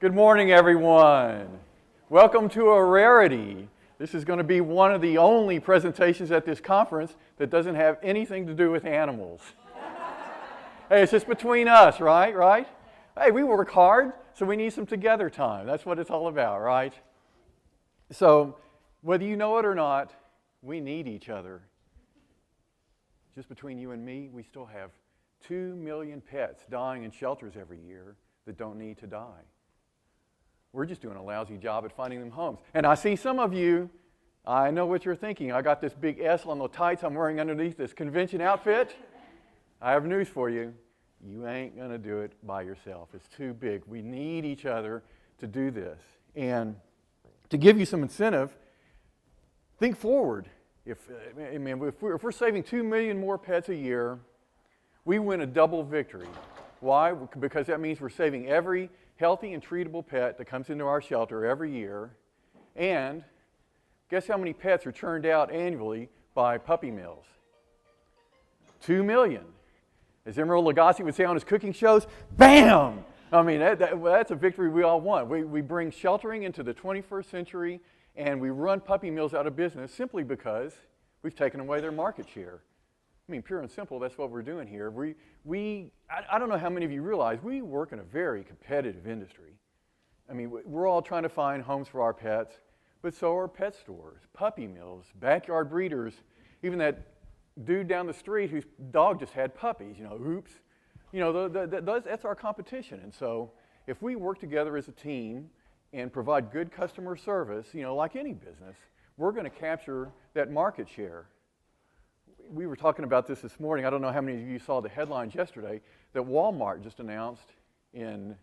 Good morning, everyone. Welcome to a rarity. This is going to be one of the only presentations at this conference that doesn't have anything to do with animals. Hey, it's just between us, right? Hey, we work hard, so we need some together time. That's what it's all about, right? So, whether you know it or not, we need each other. Just between you and me, we still have 2 million pets dying in shelters every year that don't need to die. We're just doing a lousy job at finding them homes. And I see some of you, I know what you're thinking. I got this big S on the tights I'm wearing underneath this convention outfit. I have news for you. You ain't going to do it by yourself. It's too big. We need each other to do this. And to give you some incentive, think forward. If we're saving 2 million more pets a year, we win a double victory. Why? Because that means we're saving every healthy and treatable pet that comes into our shelter every year. And guess how many pets are churned out annually by puppy mills? 2 million. As Emeril Lagasse would say on his cooking shows, bam! I mean, that's a victory we all want. We bring sheltering into the 21st century, and we run puppy mills out of business simply because we've taken away their market share. I mean, pure and simple, that's what we're doing here. I don't know how many of you realize we work in a very competitive industry. I mean, we're all trying to find homes for our pets, but so are pet stores, puppy mills, backyard breeders, even that dude down the street whose dog just had puppies, oops. That's our competition. And so if we work together as a team and provide good customer service, like any business, we're going to capture that market share. We were talking about this morning. I don't know how many of you saw the headlines yesterday that Walmart just announced in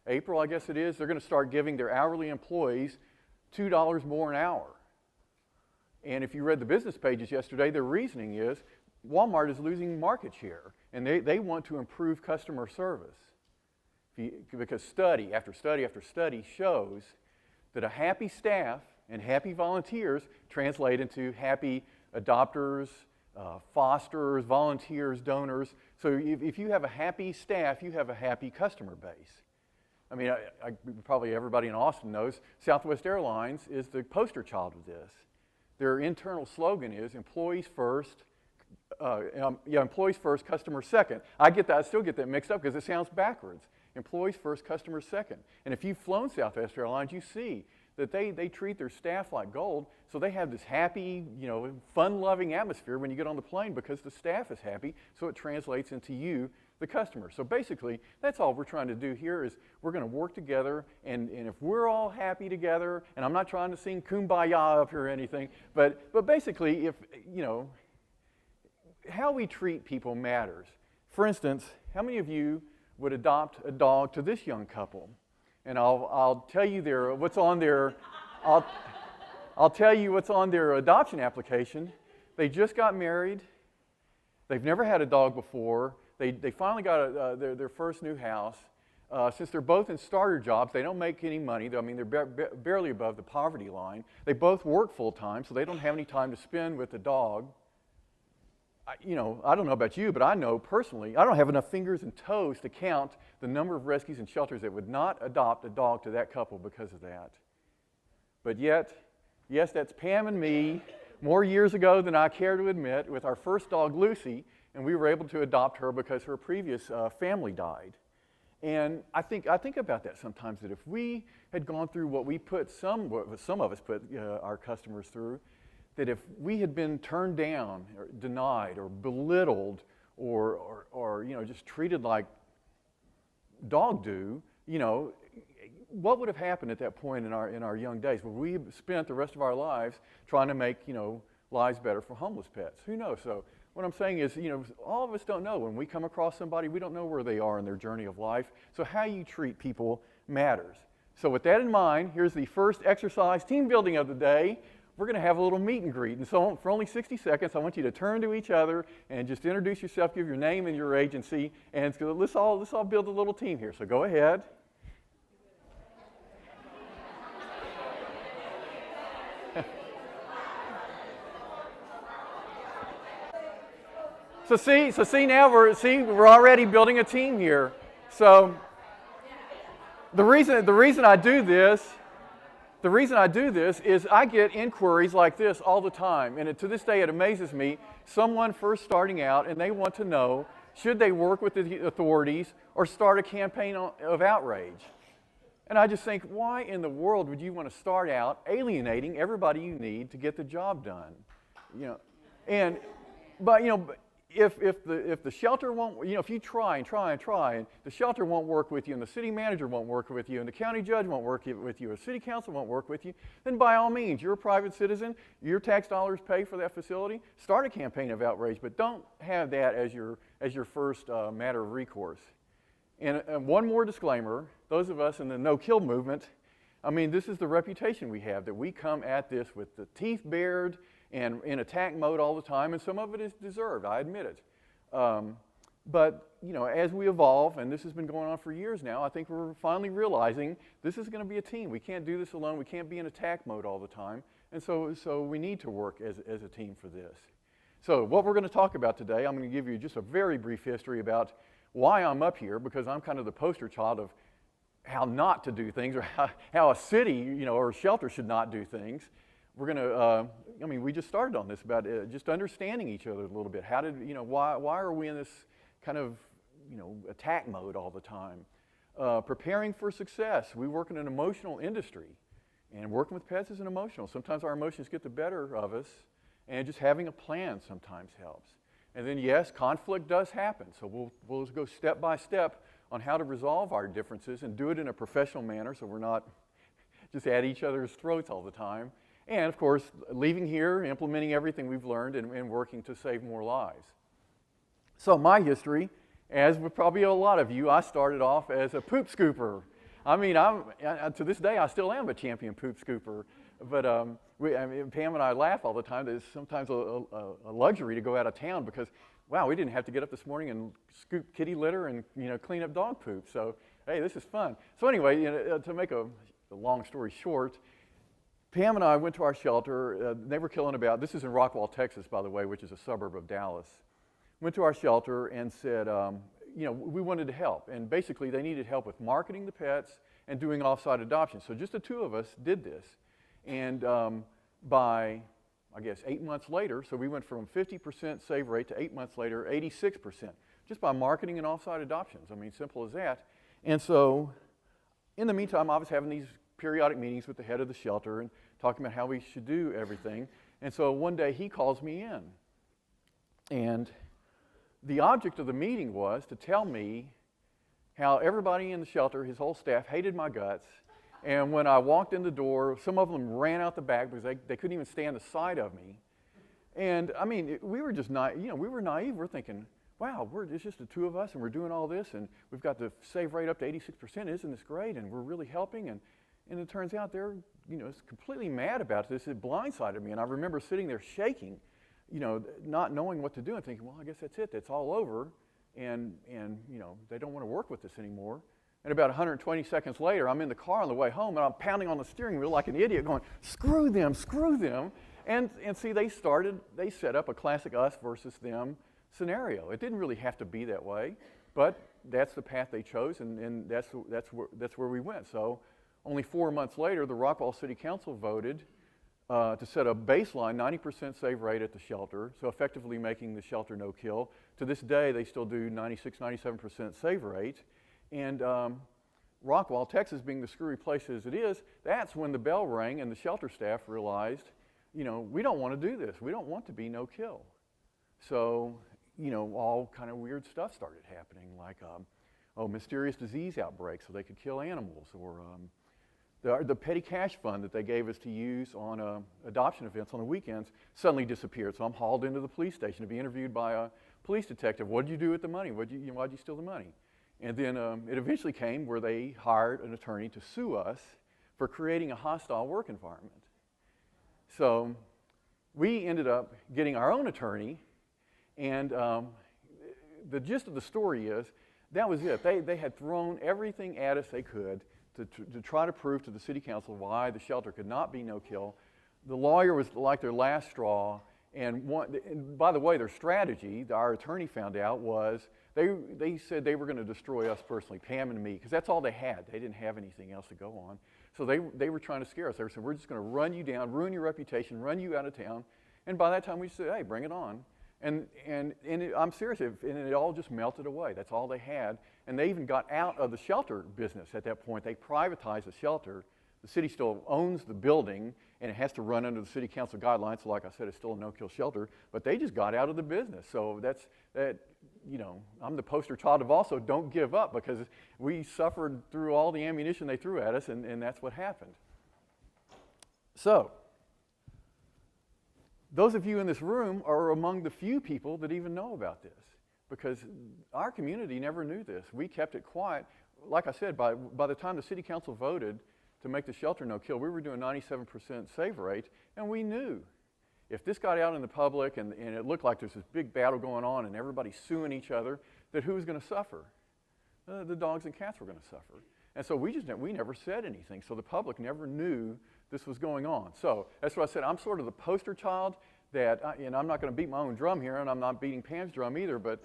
April, I guess it is, they're going to start giving their hourly employees $2 more an hour. And if you read the business pages yesterday, their reasoning is Walmart is losing market share, and they want to improve customer service. Because study after study after study shows that a happy staff and happy volunteers translate into happy adopters, fosterers, volunteers, donors. So if you have a happy staff, you have a happy customer base. I mean, probably everybody in Austin knows Southwest Airlines is the poster child of this. Their internal slogan is employees first, customer second. I still get that mixed up because it sounds backwards. Employees first, customers second. And if you've flown Southwest Airlines, you see that they treat their staff like gold, so they have this happy, fun-loving atmosphere when you get on the plane because the staff is happy, so it translates into you, the customer. So basically, that's all we're trying to do here is we're going to work together, and if we're all happy together, and I'm not trying to sing Kumbaya up here or anything, but basically, if, how we treat people matters. For instance, how many of you would adopt a dog to this young couple? And I'll tell you what's on their I'll tell you what's on their adoption application. They just got married. They've never had a dog before. They finally got their first new house. Since they're both in starter jobs, they don't make any money. I mean, they're barely above the poverty line. They both work full time, so they don't have any time to spend with the dog. I don't know about you, but I know personally, I don't have enough fingers and toes to count the number of rescues and shelters that would not adopt a dog to that couple because of that. But yet, yes, that's Pam and me more years ago than I care to admit with our first dog, Lucy, and we were able to adopt her because her previous family died. And I think about that sometimes, that if we had gone through what some of us put our customers through, that if we had been turned down or denied or belittled or just treated like dog do, what would have happened at that point in our young days? Would we have spent the rest of our lives trying to make lives better for homeless pets? Who knows? So what I'm saying is, all of us don't know. When we come across somebody, we don't know where they are in their journey of life. So how you treat people matters. So with that in mind, here's the first exercise team building of the day. We're going to have a little meet and greet. And so for only 60 seconds, I want you to turn to each other and just introduce yourself, give your name and your agency, and let's all build a little team here. So go ahead. So see now we're already building a team here. So The reason I do this is I get inquiries like this all the time, and to this day it amazes me. Someone first starting out, and they want to know, should they work with the authorities or start a campaign of outrage? And I just think, why in the world would you want to start out alienating everybody you need to get the job done? But if the shelter won't, if you try and the shelter won't work with you, and the city manager won't work with you, and the county judge won't work with you, or city council won't work with you, then by all means, you're a private citizen, your tax dollars pay for that facility, start a campaign of outrage, but don't have that as your first matter of recourse. And one more disclaimer, those of us in the no-kill movement, this is the reputation we have, that we come at this with the teeth bared and in attack mode all the time, and some of it is deserved, I admit it. But as we evolve, and this has been going on for years now, I think we're finally realizing this is going to be a team. We can't do this alone. We can't be in attack mode all the time. And so we need to work as a team for this. So what we're going to talk about today, I'm going to give you just a very brief history about why I'm up here, because I'm kind of the poster child of how not to do things, or how a city, or a shelter should not do things. We're going to, we just started on this about just understanding each other a little bit. How did, why are we in this kind of, attack mode all the time? Preparing for success. We work in an emotional industry, and working with pets is an emotional. Sometimes our emotions get the better of us, and just having a plan sometimes helps. And then, yes, conflict does happen, so we'll go step by step on how to resolve our differences and do it in a professional manner so we're not just at each other's throats all the time. And, of course, leaving here, implementing everything we've learned, and working to save more lives. So my history, as with probably a lot of you, I started off as a poop scooper. To this day, I still am a champion poop scooper. But Pam and I laugh all the time that it's sometimes a luxury to go out of town because, wow, we didn't have to get up this morning and scoop kitty litter and clean up dog poop. So, hey, this is fun. So anyway, to make a long story short, Pam and I went to our shelter. They were killing about, this is in Rockwall, Texas, by the way, which is a suburb of Dallas. Went to our shelter and said, we wanted to help. And basically, they needed help with marketing the pets and doing off-site adoption. So just the two of us did this. And by, 8 months later, so we went from 50% save rate to 8 months later, 86%, just by marketing and off-site adoptions. Simple as that. And so, in the meantime, I was having these periodic meetings with the head of the shelter and talking about how we should do everything. And so one day he calls me in. And the object of the meeting was to tell me how everybody in the shelter, his whole staff, hated my guts. And when I walked in the door, some of them ran out the back because they couldn't even stand the sight of me. And we were just we were naive. We're thinking, wow, it's just the two of us and we're doing all this and we've got the save rate up to 86%. Isn't this great? And we're really helping. And it turns out they're, completely mad about this. It blindsided me. And I remember sitting there shaking, not knowing what to do and thinking, well, I guess that's it. That's all over. And they don't want to work with us anymore. And about 120 seconds later, I'm in the car on the way home, and I'm pounding on the steering wheel like an idiot going, screw them, screw them. And see, they set up a classic us versus them scenario. It didn't really have to be that way, but that's the path they chose, and that's where we went. So only 4 months later, the Rockwall City Council voted to set a baseline 90% save rate at the shelter, so effectively making the shelter no-kill. To this day, they still do 96, 97% save rate. And Rockwall, Texas being the screwy place as it is, that's when the bell rang and the shelter staff realized, we don't want to do this. We don't want to be no-kill. So, all kind of weird stuff started happening, like, mysterious disease outbreaks so they could kill animals, or the petty cash fund that they gave us to use on adoption events on the weekends suddenly disappeared. So I'm hauled into the police station to be interviewed by a police detective. What did you do with the money? Why'd you steal the money? And then it eventually came where they hired an attorney to sue us for creating a hostile work environment. So we ended up getting our own attorney, and the gist of the story is that was it. They had thrown everything at us they could to try to prove to the city council why the shelter could not be no-kill. The lawyer was like their last straw, and by the way, their strategy, our attorney found out, was they said they were going to destroy us personally, Pam and me, because that's all they had. They didn't have anything else to go on. So they were trying to scare us. They were saying, we're just going to run you down, ruin your reputation, run you out of town. And by that time, we said, hey, bring it on. And I'm serious, and it all just melted away. That's all they had. And they even got out of the shelter business at that point. They privatized the shelter. The city still owns the building, and it has to run under the city council guidelines. So like I said, it's still a no-kill shelter. But they just got out of the business. So I'm the poster child of also don't give up, because we suffered through all the ammunition they threw at us, and that's what happened. So those of you in this room are among the few people that even know about this, because our community never knew this. We kept it quiet. Like I said, by the time the city council voted to make the shelter no-kill, we were doing 97% save rate, and we knew if this got out in the public and it looked like there's this big battle going on and everybody's suing each other, that who was going to suffer? The dogs and cats were going to suffer. And so we never said anything, so the public never knew this was going on. So that's what I said. I'm sort of the poster child that, and I'm not going to beat my own drum here, and I'm not beating Pam's drum either, but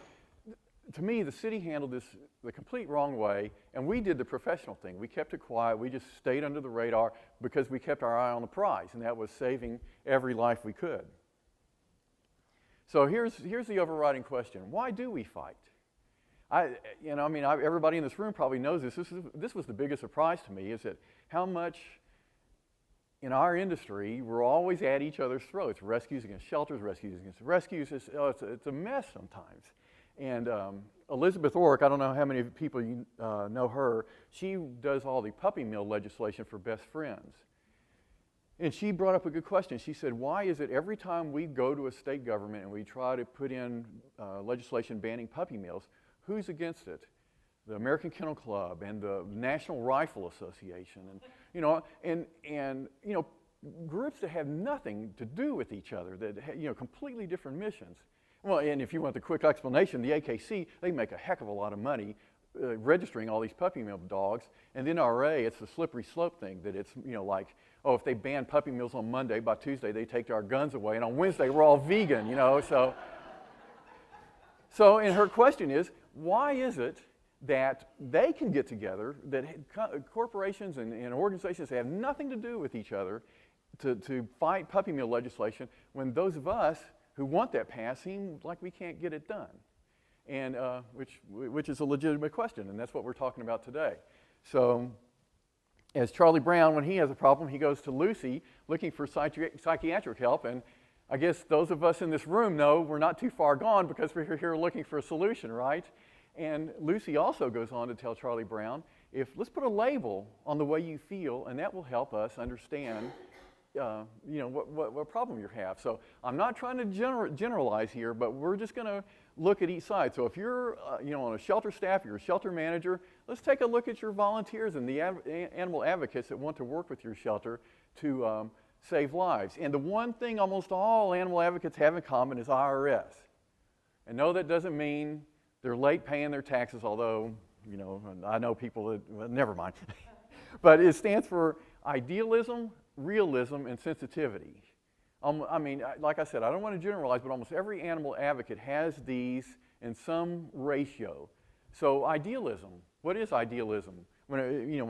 to me, the city handled this the complete wrong way, and we did the professional thing. We kept it quiet. We just stayed under the radar because we kept our eye on the prize, and that was saving every life we could. So here's the overriding question. Why do we fight? Everybody in this room probably knows this. This was the biggest surprise to me, is that how much in our industry, we're always at each other's throats. Rescues against shelters, rescues against rescues. It's a mess sometimes. And Elizabeth Orrick, I don't know how many people you know her, she does all the puppy mill legislation for Best Friends. And she brought up a good question. She said, why is it every time we go to a state government and we try to put in legislation banning puppy mills, who's against it? The American Kennel Club and the National Rifle Association, and groups that have nothing to do with each other, that completely different missions. Well, and if you want the quick explanation, the AKC, they make a heck of a lot of money registering all these puppy mill dogs, and then NRA, it's the slippery slope thing that it's like, oh, if they ban puppy mills on Monday, by Tuesday they take our guns away, and on Wednesday we're all vegan, So, and her question is, why is it that they can get together, that corporations and organizations have nothing to do with each other to fight puppy mill legislation, when those of us who want that passed seem like we can't get it done? And which is a legitimate question, and that's what we're talking about today. So, as Charlie Brown, when he has a problem, he goes to Lucy looking for psychiatric help, and I guess those of us in this room know we're not too far gone because we're here looking for a solution, right? And Lucy also goes on to tell Charlie Brown, let's put a label on the way you feel, and that will help us understand what problem you have. So I'm not trying to generalize here, but we're just going to look at each side. So if you're on a shelter staff, you're a shelter manager, let's take a look at your volunteers and the animal advocates that want to work with your shelter to save lives. And the one thing almost all animal advocates have in common is IRS. And no, that doesn't mean they're late paying their taxes, although, I know people that, well, never mind. But it stands for idealism, realism, and sensitivity. Like I said, I don't want to generalize, but almost every animal advocate has these in some ratio. So idealism, what is idealism when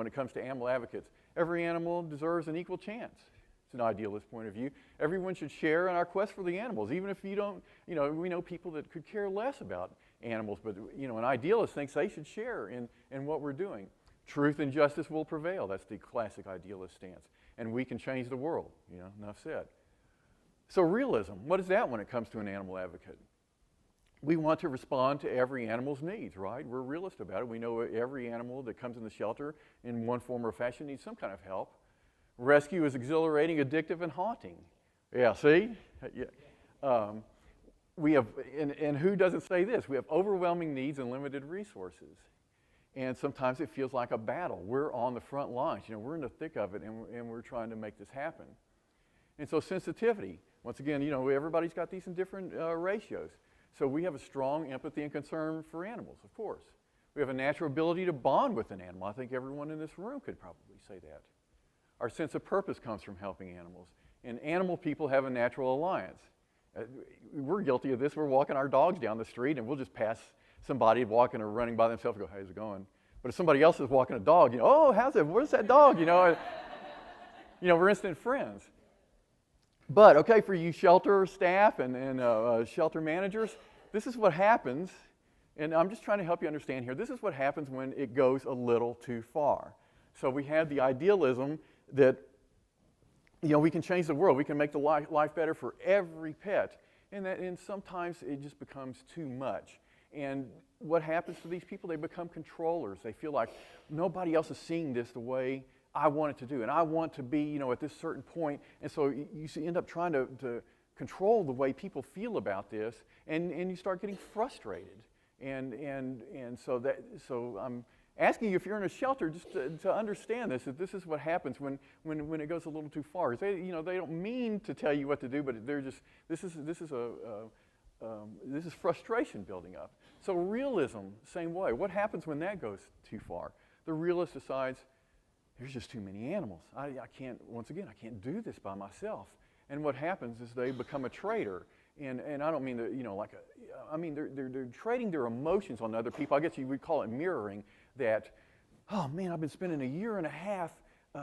it comes to animal advocates? Every animal deserves an equal chance. It's an idealist point of view. Everyone should share in our quest for the animals, even if you don't, we know people that could care less about animals, but an idealist thinks they should share in what we're doing. Truth and justice will prevail. That's the classic idealist stance. And we can change the world, enough said. So realism, what is that when it comes to an animal advocate? We want to respond to every animal's needs, right? We're realist about it. We know every animal that comes in the shelter in one form or fashion needs some kind of help. Rescue is exhilarating, addictive, and haunting. Yeah, see? Yeah. We have, and who doesn't say this? We have overwhelming needs and limited resources. And sometimes it feels like a battle. We're on the front lines. We're in the thick of it, and we're trying to make this happen. And so sensitivity, once again, everybody's got these in different ratios. So we have a strong empathy and concern for animals, of course. We have a natural ability to bond with an animal. I think everyone in this room could probably say that. Our sense of purpose comes from helping animals. And animal people have a natural alliance. We're guilty of this. We're walking our dogs down the street, and we'll just pass somebody walking or running by themselves, go, how's it going? But if somebody else is walking a dog, oh, how's it? Where's that dog? We're instant friends. But, okay, for you shelter staff and shelter managers, this is what happens, and I'm just trying to help you understand here. This is what happens when it goes a little too far. So we have the idealism that, we can change the world. We can make the life better for every pet. And sometimes it just becomes too much. And what happens to these people? They become controllers. They feel like nobody else is seeing this the way I want it to do. And I want to be, at this certain point. And so you end up trying to control the way people feel about this. And you start getting frustrated. And so I'm asking you, if you're in a shelter, just to understand this, that this is what happens when it goes a little too far. They don't mean to tell you what to do, but they're just, this is frustration building up. So realism, same way. What happens when that goes too far? The realist decides, there's just too many animals. I can't do this by myself. And what happens is they become a trader. And I don't mean that, they're trading their emotions on other people. I guess you would call it mirroring. That, oh man, I've been spending a year and a half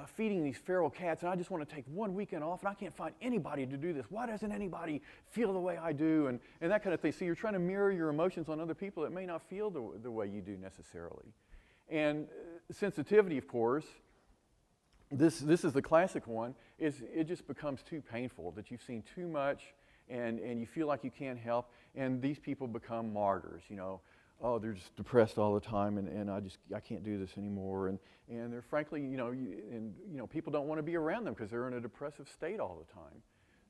feeding these feral cats, and I just want to take one weekend off, and I can't find anybody to do this. Why doesn't anybody feel the way I do? And that kind of thing. So you're trying to mirror your emotions on other people that may not feel the way you do necessarily. And sensitivity, of course, this is the classic one, is it just becomes too painful, that you've seen too much, and you feel like you can't help, and these people become martyrs, Oh, they're just depressed all the time, and I can't do this anymore, and they're frankly, people don't want to be around them because they're in a depressive state all the time.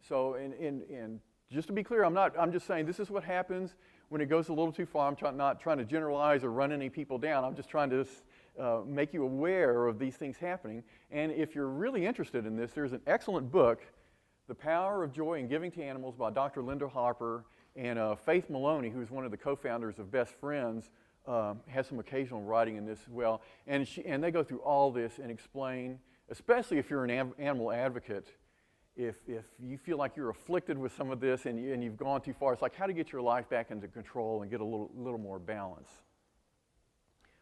So, and just to be clear, I'm just saying this is what happens when it goes a little too far. I'm not trying to generalize or run any people down. I'm just trying to make you aware of these things happening. And if you're really interested in this, there's an excellent book, The Power of Joy in Giving to Animals, by Dr. Linda Harper. And Faith Maloney, who's one of the co-founders of Best Friends, has some occasional writing in this as well. And they go through all this and explain, especially if you're an animal advocate, if you feel like you're afflicted with some of this and you've gone too far, it's like how to get your life back into control and get a little more balance.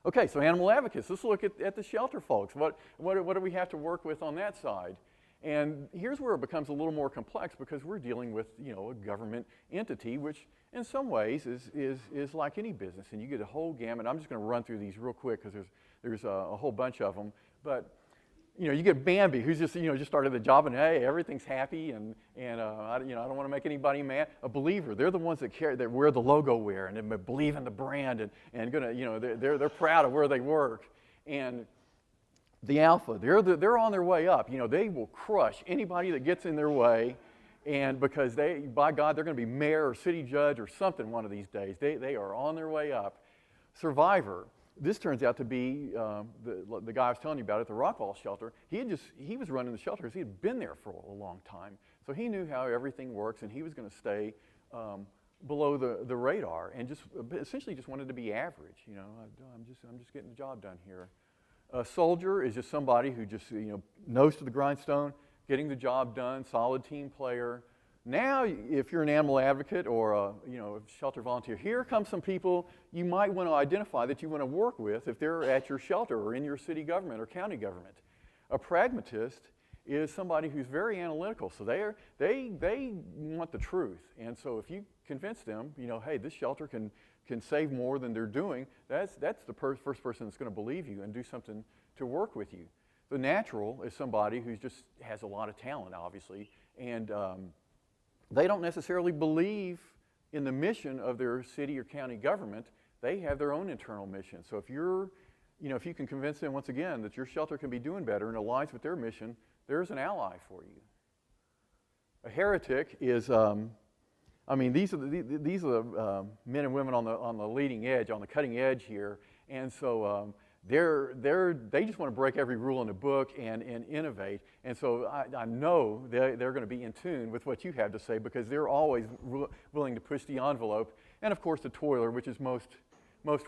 Okay, so animal advocates. Let's look at the shelter folks. What do we have to work with on that side? And here's where it becomes a little more complex because we're dealing with, a government entity, which in some ways is like any business. And you get a whole gamut. I'm just going to run through these real quick because there's a whole bunch of them. But, you get Bambi, who's just started the job and, hey, everything's happy and I don't want to make anybody mad. A Believer, they're the ones that wear the logo wear and they believe in the brand and gonna, they're proud of where they work. And the Alpha, they're on their way up. They will crush anybody that gets in their way, and because by God, they're going to be mayor or city judge or something one of these days. They are on their way up. Survivor, this turns out to be the guy I was telling you about at the Rockwall shelter. He was running the shelters. He had been there for a long time, so he knew how everything works, and he was going to stay below the radar, and essentially just wanted to be average. I'm just getting the job done here. A soldier is just somebody who just, nose to the grindstone, getting the job done, solid team player. Now, if you're an animal advocate or a shelter volunteer, here come some people you might want to identify that you want to work with if they're at your shelter or in your city government or county government. A pragmatist is somebody who's very analytical, so they want the truth. And so if you convince them, hey, this shelter can save more than they're doing, that's the first person that's going to believe you and do something to work with you. The natural is somebody who just has a lot of talent, obviously, and they don't necessarily believe in the mission of their city or county government. They have their own internal mission. So if if you can convince them once again that your shelter can be doing better and aligns with their mission, there's an ally for you. A heretic is, these are the men and women on the leading edge, on the cutting edge here, and so they just want to break every rule in the book and innovate. And so I know they're going to be in tune with what you have to say because they're always willing to push the envelope. And of course, the toiler, which is most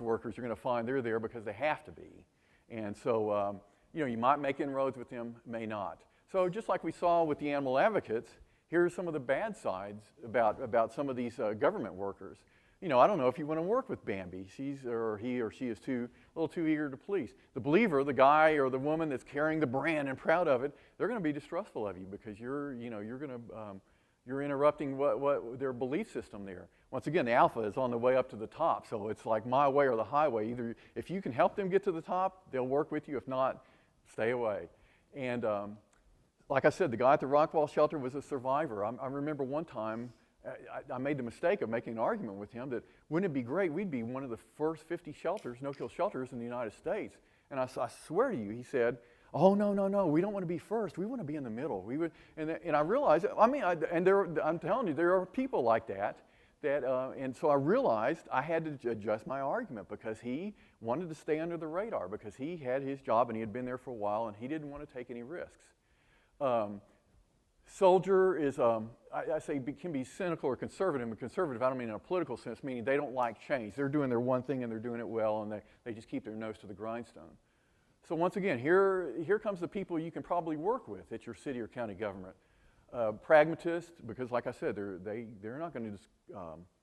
workers are going to find they're there because they have to be. And so you might make inroads with them, may not. So just like we saw with the animal advocates, here are some of the bad sides about some of these government workers. I don't know if you want to work with Bambi. He or she is a little too eager to please. The believer, the guy or the woman that's carrying the brand and proud of it, they're going to be distrustful of you because you're interrupting what their belief system there. Once again, the alpha is on the way up to the top, so it's like my way or the highway. Either if you can help them get to the top, they'll work with you. If not, stay away. And like I said, the guy at the Rockwall shelter was a survivor. I remember one time I made the mistake of making an argument with him that wouldn't it be great, we'd be one of the first 50 shelters, no-kill shelters in the United States. And I swear to you, he said, oh, no, we don't want to be first. We want to be in the middle. And I realized, I'm telling you, there are people like that, and so I realized I had to adjust my argument because he wanted to stay under the radar because he had his job and he had been there for a while and he didn't want to take any risks. Soldier is, I say, can be cynical or conservative. And conservative, I don't mean in a political sense, meaning they don't like change. They're doing their one thing and they're doing it well and they just keep their nose to the grindstone. So once again, here comes the people you can probably work with at your city or county government. Pragmatists, because like I said, they're not going to just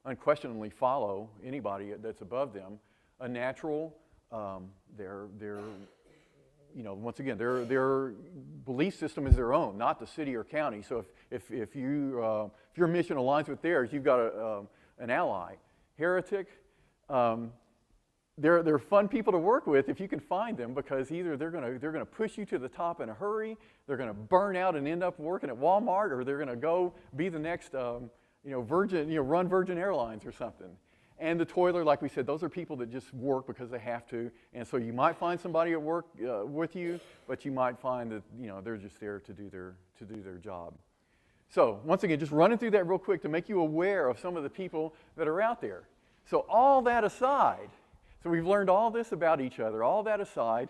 unquestionably follow anybody that's above them. A natural, once again, their belief system is their own, not the city or county. So if your mission aligns with theirs, you've got an ally. Heretic, they're fun people to work with if you can find them because either they're going to push you to the top in a hurry, they're going to burn out and end up working at Walmart, or they're going to go be the next run Virgin Airlines or something. And the toiler, like we said, those are people that just work because they have to. And so you might find somebody at work with you, but you might find that they're just there to do their job. So once again, just running through that real quick to make you aware of some of the people that are out there. So all that aside, so we've learned all this about each other. All that aside,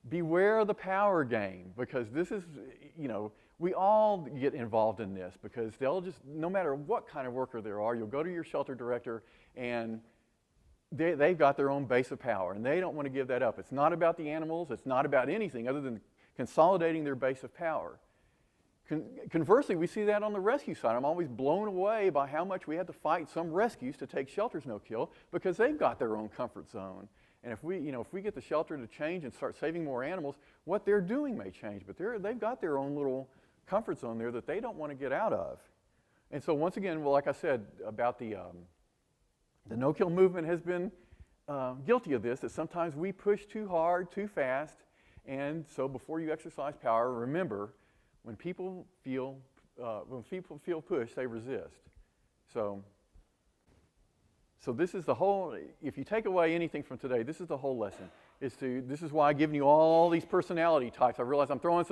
beware of the power game because this is, we all get involved in this because they'll just, no matter what kind of worker there are, you'll go to your shelter director and they've got their own base of power and they don't want to give that up. It's not about the animals. It's not about anything other than consolidating their base of power. Conversely, we see that on the rescue side. I'm always blown away by how much we had to fight some rescues to take shelters no-kill because they've got their own comfort zone. And if we get the shelter to change and start saving more animals, what they're doing may change, but they've got their own little comfort zone there that they don't want to get out of. And so once again, well, like I said about the no-kill movement has been guilty of this, that sometimes we push too hard, too fast, and so before you exercise power, remember, when people feel pushed, they resist. So this is the whole, if you take away anything from today, this is the whole lesson. This is why I've given you all these personality types. I realize I'm throwing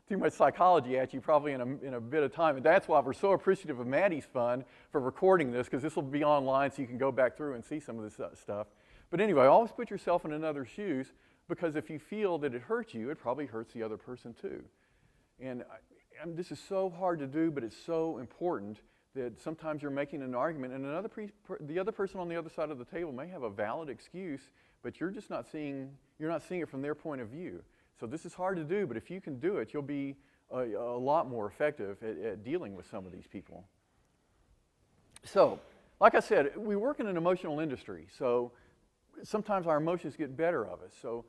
too much psychology at you probably in a bit of time. And that's why we're so appreciative of Maddie's fund for recording this because this will be online so you can go back through and see some of this stuff. But anyway, always put yourself in another's shoes because if you feel that it hurts you, it probably hurts the other person too. And this is so hard to do, but it's so important that sometimes you're making an argument and the other person on the other side of the table may have a valid excuse, but you're not seeing it from their point of view. So this is hard to do, but if you can do it, you'll be a lot more effective at dealing with some of these people. So, like I said, we work in an emotional industry, so sometimes our emotions get better of us. So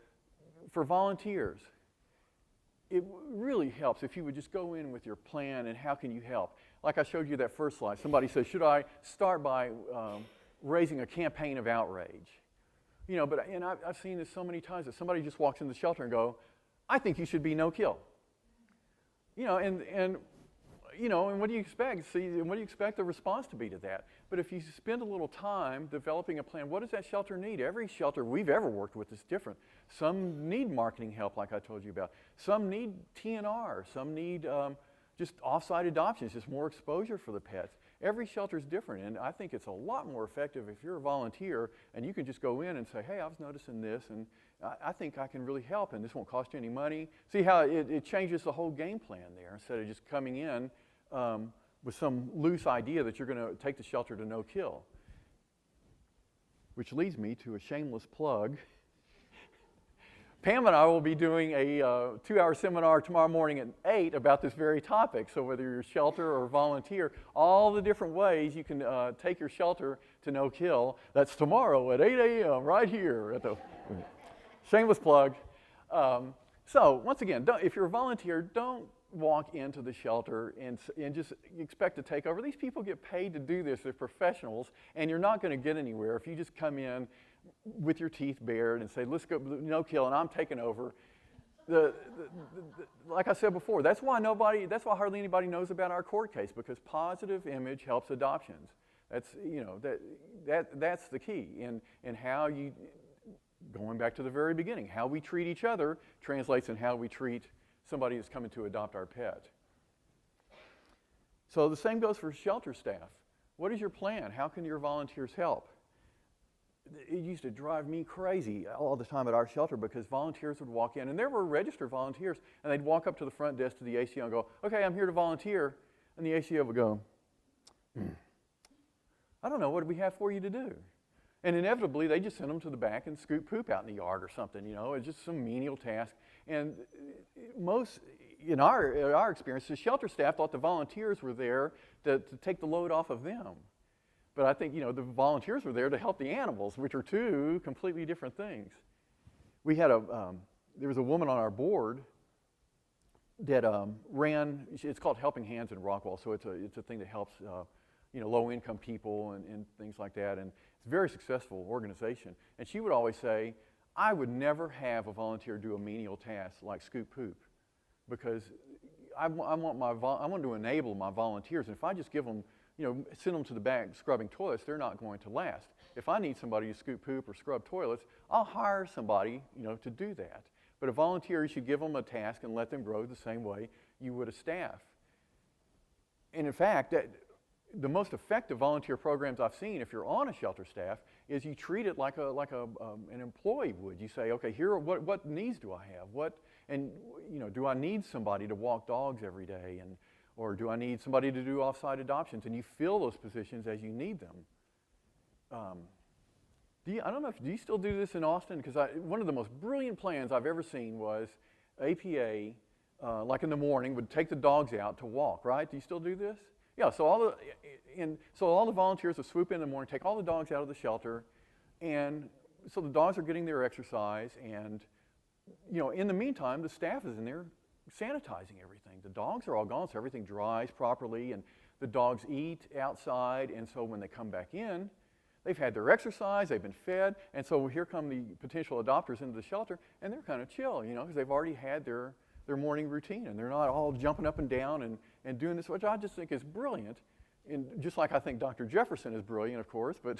for volunteers, it really helps if you would just go in with your plan and how can you help. Like I showed you that first slide. Somebody says, should I start by raising a campaign of outrage? And I've seen this so many times that somebody just walks in the shelter and go, I think you should be no-kill. And what do you expect? What do you expect the response to be to that? But if you spend a little time developing a plan, what does that shelter need? Every shelter we've ever worked with is different. Some need marketing help, like I told you about. Some need TNR. Some need just off-site adoptions, just more exposure for the pets. Every shelter is different, and I think it's a lot more effective if you're a volunteer and you can just go in and say, hey, I was noticing this, and I think I can really help, and this won't cost you any money. See how it changes the whole game plan there instead of just coming in with some loose idea that you're going to take the shelter to no-kill. Which leads me to a shameless plug Pam and I will be doing a 2-hour seminar tomorrow morning at 8 about this very topic. So whether you're a shelter or volunteer, all the different ways you can take your shelter to no kill. That's tomorrow at 8 a.m. right here at the shameless plug. So once again, if you're a volunteer, don't walk into the shelter and just expect to take over. These people get paid to do this. They're professionals, and you're not going to get anywhere if you just come in with your teeth bared and say, let's go, no kill, and I'm taking over. Like I said before, that's why hardly anybody knows about our court case, because positive image helps adoptions. That's, that's the key. And how you, going back to the very beginning, how we treat each other translates in how we treat somebody who's coming to adopt our pet. So the same goes for shelter staff. What is your plan? How can your volunteers help? It used to drive me crazy all the time at our shelter, because volunteers would walk in, and there were registered volunteers, and they'd walk up to the front desk to the ACO and go, okay, I'm here to volunteer. And the ACO would go, I don't know, what do we have for you to do? And inevitably, they just send them to the back and scoop poop out in the yard or something, It's just some menial task. And most, in our experience, the shelter staff thought the volunteers were there to take the load off of them. But I think, the volunteers were there to help the animals, which are two completely different things. We had there was a woman on our board that ran, it's called Helping Hands in Rockwall, so it's a thing that helps, low-income people and things like that, and it's a very successful organization. And she would always say, I would never have a volunteer do a menial task like scoop poop, because I want to enable my volunteers, and if I just give them, send them to the back scrubbing toilets, they're not going to last. If I need somebody to scoop poop or scrub toilets, I'll hire somebody, to do that. But a volunteer, you should give them a task and let them grow the same way you would a staff. And in fact, the most effective volunteer programs I've seen, if you're on a shelter staff, is you treat it like an employee would. You say, okay, here, what needs do I have? Do I need somebody to walk dogs every day? Or do I need somebody to do off-site adoptions? And you fill those positions as you need them. I don't know, do you still do this in Austin? Because one of the most brilliant plans I've ever seen was APA, like in the morning, would take the dogs out to walk, right? Do you still do this? Yeah, so all the volunteers would swoop in the morning, take all the dogs out of the shelter, and so the dogs are getting their exercise, and in the meantime, the staff is in there sanitizing everything. The dogs are all gone, so everything dries properly, and the dogs eat outside, and so when they come back in, they've had their exercise, they've been fed, and so here come the potential adopters into the shelter, and they're kind of chill, because they've already had their morning routine, and they're not all jumping up and down and doing this, which I just think is brilliant, and just like I think Dr. Jefferson is brilliant, of course, but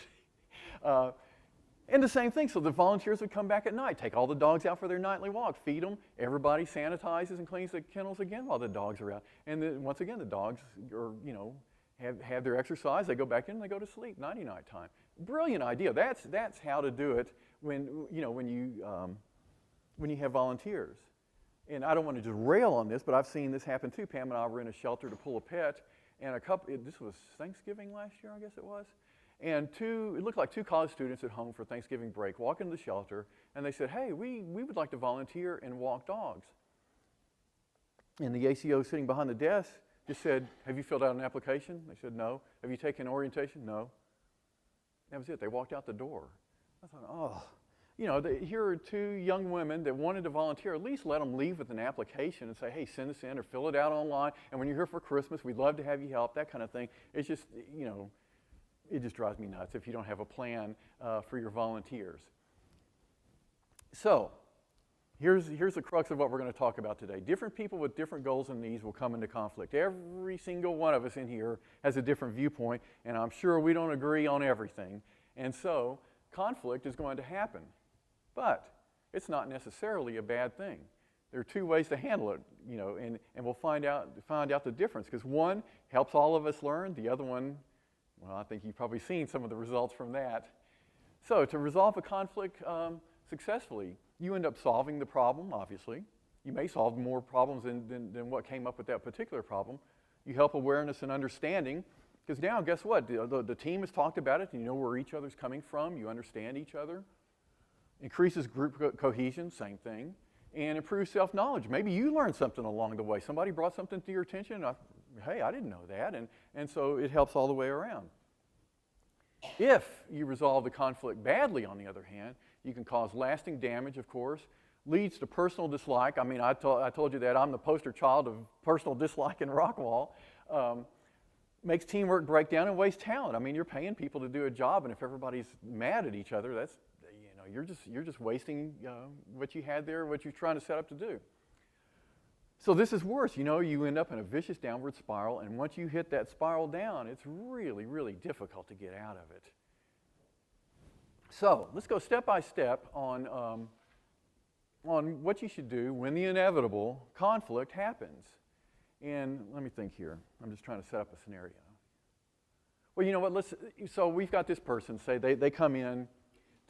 and the same thing, so the volunteers would come back at night, take all the dogs out for their nightly walk, feed them, everybody sanitizes and cleans the kennels again while the dogs are out. And then, once again, the dogs are, have their exercise, they go back in and they go to sleep, nighty-night time. Brilliant idea. That's how to do it when you have volunteers. And I don't want to just rail on this, but I've seen this happen too. Pam and I were in a shelter to pull a pet, and this was Thanksgiving last year, I guess it was. And it looked like two college students at home for Thanksgiving break walk into the shelter, and they said, hey, we would like to volunteer and walk dogs. And the ACO sitting behind the desk just said, have you filled out an application? They said, no. Have you taken orientation? No. That was it. They walked out the door. I thought, oh. Here are two young women that wanted to volunteer. At least let them leave with an application and say, hey, send us in or fill it out online. And when you're here for Christmas, we'd love to have you help, that kind of thing. It's just, it just drives me nuts if you don't have a plan for your volunteers. So, here's the crux of what we're going to talk about today. Different people with different goals and needs will come into conflict. Every single one of us in here has a different viewpoint, and I'm sure we don't agree on everything. And so, conflict is going to happen. But it's not necessarily a bad thing. There are two ways to handle it, and we'll find out the difference, because one helps all of us learn, the other one, well, I think you've probably seen some of the results from that. So to resolve a conflict successfully, you end up solving the problem, obviously. You may solve more problems than what came up with that particular problem. You help awareness and understanding, because now, guess what? The team has talked about it, and you know where each other's coming from, you understand each other. Increases group cohesion, same thing, and improves self-knowledge. Maybe you learned something along the way. Somebody brought something to your attention. Hey, I didn't know that, and so it helps all the way around. If you resolve the conflict badly, on the other hand, you can cause lasting damage, of course, leads to personal dislike. I mean, I told you that I'm the poster child of personal dislike in Rockwall. Makes teamwork break down and waste talent. I mean, you're paying people to do a job, and if everybody's mad at each other, that's, you're just wasting what you had there, what you're trying to set up to do. So this is worse. You end up in a vicious downward spiral, and once you hit that spiral down, it's really, really difficult to get out of it. So let's go step by step on what you should do when the inevitable conflict happens. And let me think here. I'm just trying to set up a scenario. Well, you know what? So we've got this person, say they come in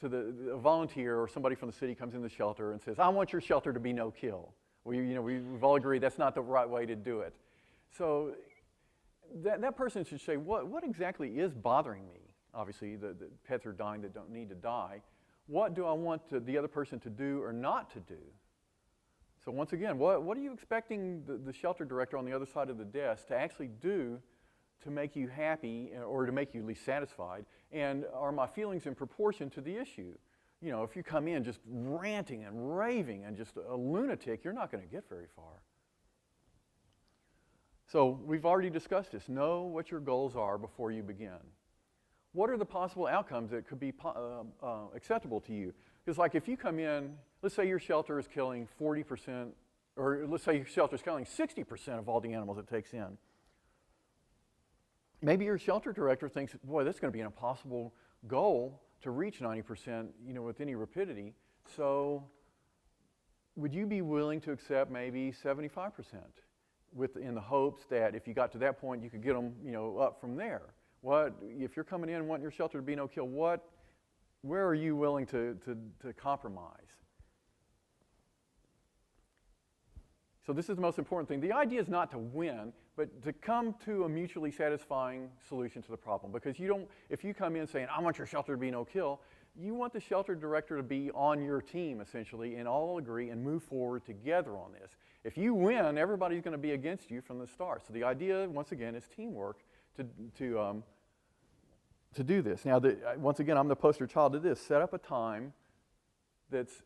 to a volunteer or somebody from the city comes in the shelter and says, I want your shelter to be no kill. Well, we've all agreed that's not the right way to do it. So that person should say, what exactly is bothering me? Obviously, the pets are dying that don't need to die. What do I want the other person to do or not to do? So once again, what are you expecting the shelter director on the other side of the desk to actually do to make you happy or to make you at least satisfied? And are my feelings in proportion to the issue? If you come in just ranting and raving and just a lunatic, you're not going to get very far. So we've already discussed this. Know what your goals are before you begin. What are the possible outcomes that could be acceptable to you? Because like if you come in, let's say your shelter is killing 40%, or let's say your shelter is killing 60% of all the animals it takes in. Maybe your shelter director thinks, boy, that's going to be an impossible goal to reach 90%, with any rapidity. So would you be willing to accept maybe 75% in the hopes that if you got to that point, you could get them, up from there? If you're coming in and wanting your shelter to be no kill, where are you willing to compromise? So this is the most important thing. The idea is not to win, but to come to a mutually satisfying solution to the problem. Because if you come in saying, I want your shelter to be no kill, you want the shelter director to be on your team, essentially, and all agree and move forward together on this. If you win, everybody's going to be against you from the start. So the idea, once again, is teamwork to do this. Now, once again, I'm the poster child of this. Set up a time that's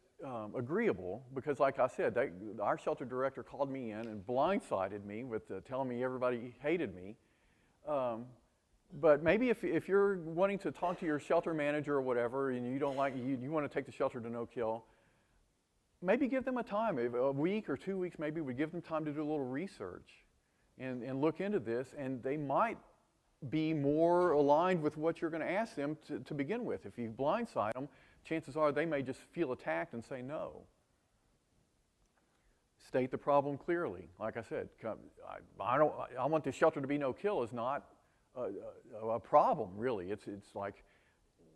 agreeable, because like I said, our shelter director called me in and blindsided me with telling me everybody hated me. But maybe if you're wanting to talk to your shelter manager or whatever, and you don't you want to take the shelter to no kill, maybe give them a time, a week or 2 weeks maybe, would give them time to do a little research and look into this, and they might be more aligned with what you're going to ask them to begin with. If you blindside them, chances are they may just feel attacked and say no. State the problem clearly. Like I said, I want this shelter to be no kill is not a problem, really. It's like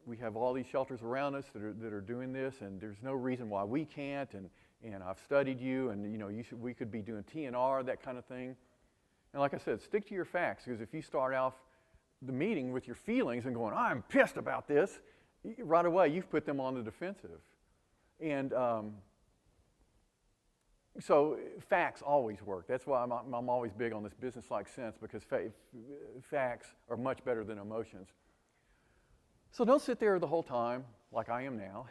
we have all these shelters around us that are doing this, and there's no reason why we can't, and I've studied you, and we could be doing TNR, that kind of thing. And like I said, stick to your facts, because if you start off the meeting with your feelings and going, I'm pissed about this, right away you've put them on the defensive. And so facts always work. That's why I'm always big on this business-like sense, because facts are much better than emotions. So don't sit there the whole time, like I am now,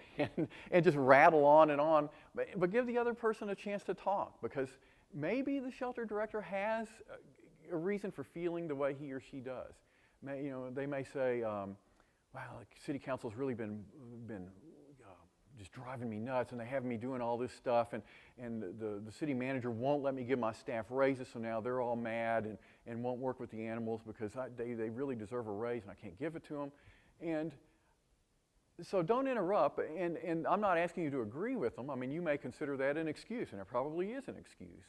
and just rattle on, but give the other person a chance to talk, because maybe the shelter director has a reason for feeling the way he or she does. They may say, wow, city council's really been just driving me nuts, and they have me doing all this stuff, and the city manager won't let me give my staff raises, so now they're all mad and won't work with the animals because they really deserve a raise and I can't give it to them. And so don't interrupt, and I'm not asking you to agree with them. I mean, you may consider that an excuse, and it probably is an excuse.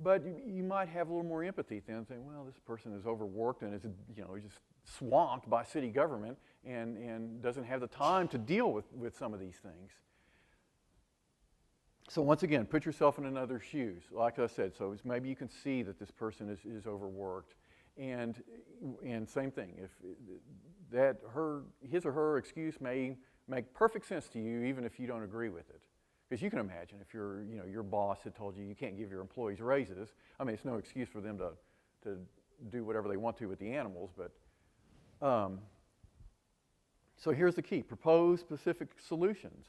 But you might have a little more empathy then, saying, well, this person is overworked and is just swamped by city government and doesn't have the time to deal with some of these things. So once again, put yourself in another's shoes. Like I said, so maybe you can see that this person is overworked. And same thing, if his or her excuse may make perfect sense to you even if you don't agree with it. Because you can imagine if your boss had told you can't give your employees raises. I mean, it's no excuse for them to do whatever they want to with the animals, but so here's the key: propose specific solutions.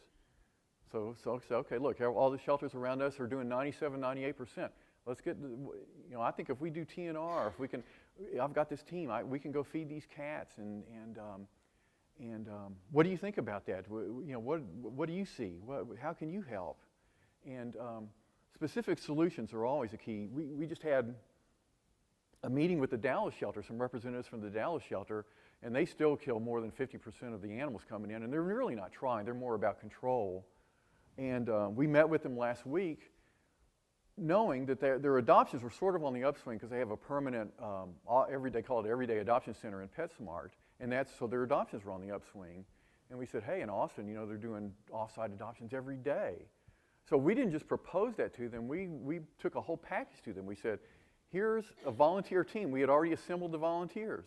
So okay, look, all the shelters around us are doing 97, 98%. Let's get, I think if we do TNR, if we can, I've got this team, we can go feed these cats, and what do you think about that? What do you see? How can you help? And specific solutions are always a key. We just had a meeting with the Dallas shelter, some representatives from the Dallas shelter, and they still kill more than 50% of the animals coming in, and they're really not trying. They're more about control. And we met with them last week, knowing that their adoptions were sort of on the upswing because they have a permanent, they call it Everyday Adoption Center in PetSmart, and so their adoptions were on the upswing. And we said, hey, in Austin, they're doing off-site adoptions every day. So we didn't just propose that to them. We took a whole package to them. We said, here's a volunteer team. We had already assembled the volunteers.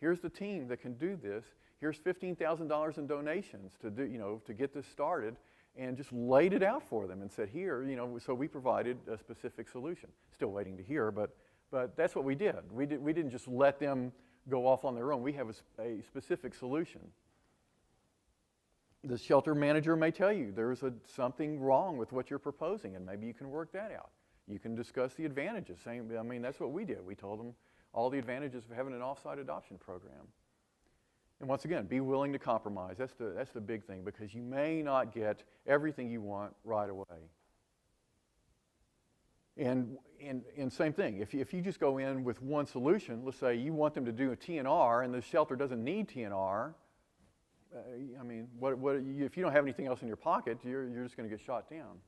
Here's the team that can do this. Here's $15,000 in donations to get this started. And just laid it out for them and said, here, so we provided a specific solution. Still waiting to hear, but that's what we did. We didn't just let them go off on their own. We have a specific solution. The shelter manager may tell you there's something wrong with what you're proposing, and maybe you can work that out. You can discuss the advantages. That's what we did. We told them all the advantages of having an off-site adoption program. And once again, be willing to compromise. That's the big thing, because you may not get everything you want right away. And same thing, if you just go in with one solution, let's say you want them to do a TNR and the shelter doesn't need TNR, if you don't have anything else in your pocket, you're just going to get shot down.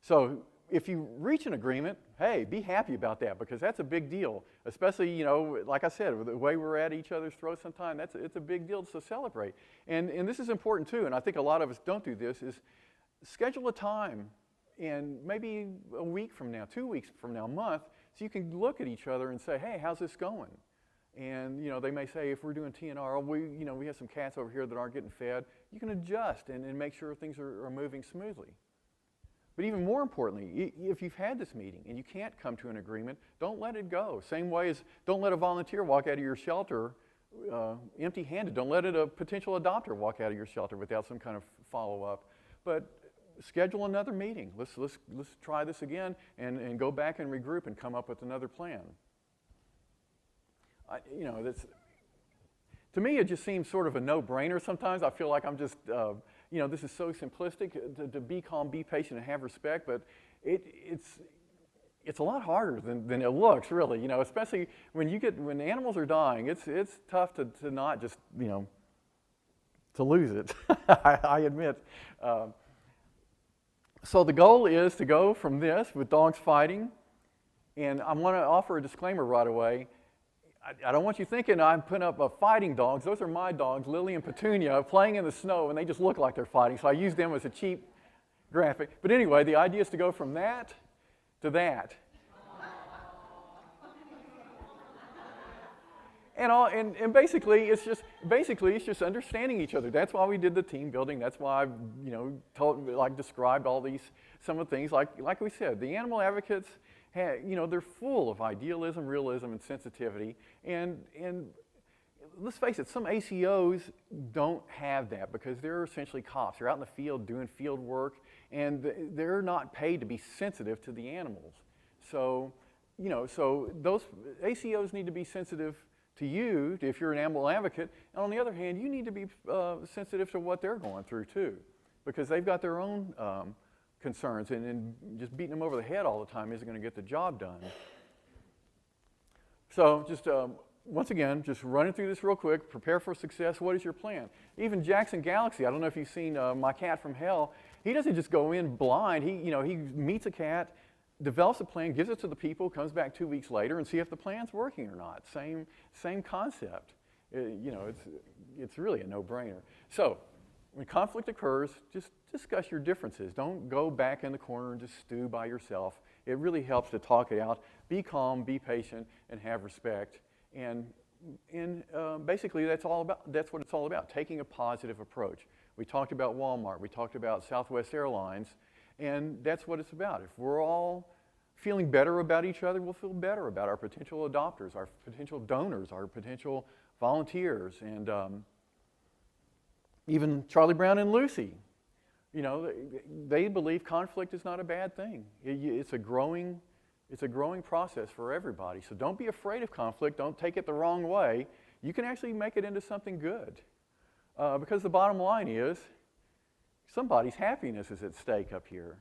So if you reach an agreement, hey, be happy about that, because that's a big deal. Especially, like I said, the way we're at each other's throats sometimes, it's a big deal to celebrate. And this is important too, and I think a lot of us don't do this, is schedule a time, and maybe a week from now, 2 weeks from now, a month, so you can look at each other and say, hey, how's this going? And they may say, if we're doing TNR, we have some cats over here that aren't getting fed. You can adjust and make sure things are moving smoothly. But even more importantly, if you've had this meeting and you can't come to an agreement, don't let it go. Same way as don't let a volunteer walk out of your shelter empty-handed. Don't let a potential adopter walk out of your shelter without some kind of follow-up. But schedule another meeting. Let's try this again and go back and regroup and come up with another plan. To me, it just seems sort of a no-brainer sometimes. I feel like I'm just, this is so simplistic to be calm, be patient, and have respect, but it's a lot harder than it looks, really, especially when animals are dying, it's tough to not just, to lose it, I admit. So the goal is to go from this with dogs fighting, and I want to offer a disclaimer right away. I don't want you thinking I'm putting up fighting dogs. Those are my dogs, Lily and Petunia, playing in the snow, and they just look like they're fighting. So I use them as a cheap graphic. But anyway, the idea is to go from that to that. And basically, it's just understanding each other. That's why we did the team building. That's why I described some of the things. Like we said, the animal advocates, they're full of idealism, realism, and sensitivity. And let's face it, some ACOs don't have that because they're essentially cops. They're out in the field doing field work, and they're not paid to be sensitive to the animals. So those ACOs need to be sensitive to you if you're an animal advocate. And on the other hand, you need to be sensitive to what they're going through too, because they've got their own concerns, and just beating them over the head all the time isn't going to get the job done. So just once again, just running through this real quick, prepare for success. What is your plan? Even Jackson Galaxy, I don't know if you've seen My Cat from Hell, he doesn't just go in blind. He meets a cat, develops a plan, gives it to the people, comes back 2 weeks later and see if the plan's working or not. Same concept. It's really a no-brainer. So when conflict occurs, just discuss your differences. Don't go back in the corner and just stew by yourself. It really helps to talk it out. Be calm, be patient, and have respect. And basically, that's what it's all about, taking a positive approach. We talked about Walmart. We talked about Southwest Airlines. And that's what it's about. If we're all feeling better about each other, we'll feel better about our potential adopters, our potential donors, our potential volunteers, and even Charlie Brown and Lucy. You know, they believe conflict is not a bad thing. It's a growing process for everybody. So don't be afraid of conflict. Don't take it the wrong way. You can actually make it into something good. Because the bottom line is, somebody's happiness is at stake up here.